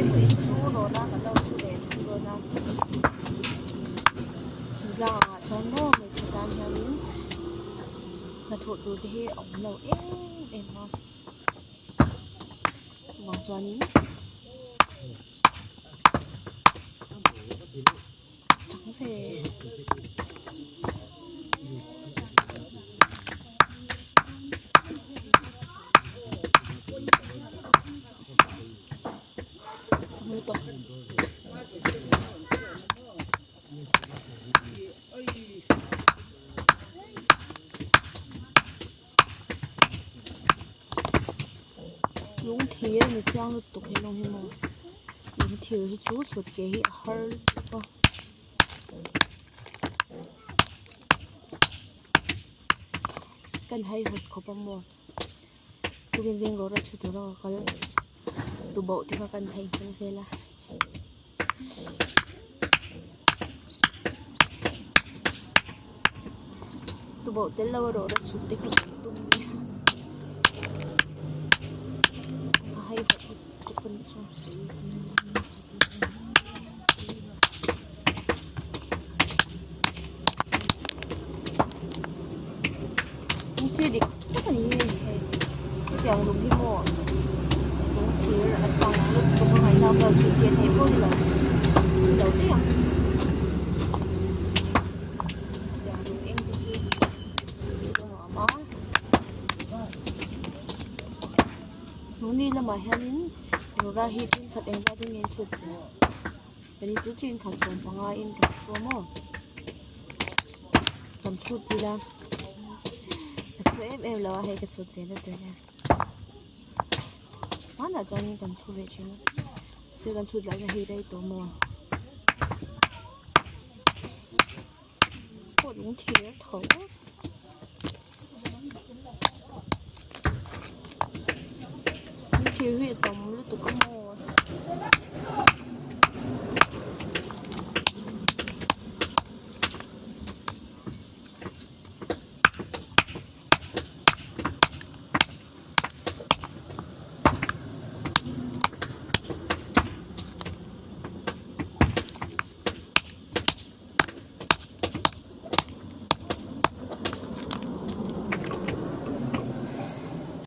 thế phải chú rồi na cái đầu chú để chú rồi na chú là cho nó người chỉ tan nhà lính là thuộc đồ thì ổng lẩu em mà vòng cho nín chẳng về mới tốt lúng thiê này trang được tục hay long hay mò lúng thiê thì chú sụt cái hơi kan hay hụt khó bằng mò tôi cái riêng rồi ra chú tôi đó có tụ bộ thì kan hay không về là tụ bộ tới lâu rồi ra chú thì không tung hay hụt tụ con xuống thì đi tất cả những cái tiểu đúng thì mua đúng thì là trong lúc chúng hay nào vào sự kiện thấy vui là đầu tiên tiểu đúng em thì chúng nó mà muốn đi là mà hắn rồi ra hi tin khát em ra thì nghe suốt cái đi chú chuyện khát xuống bằng ai em khát xuống mà cầm suốt gì là em lo hay cái suốt về nó tới nha quá là cho nên cần suốt về chứ sẽ cần suốt lại cái hay đây tổ mò đúng thì thấu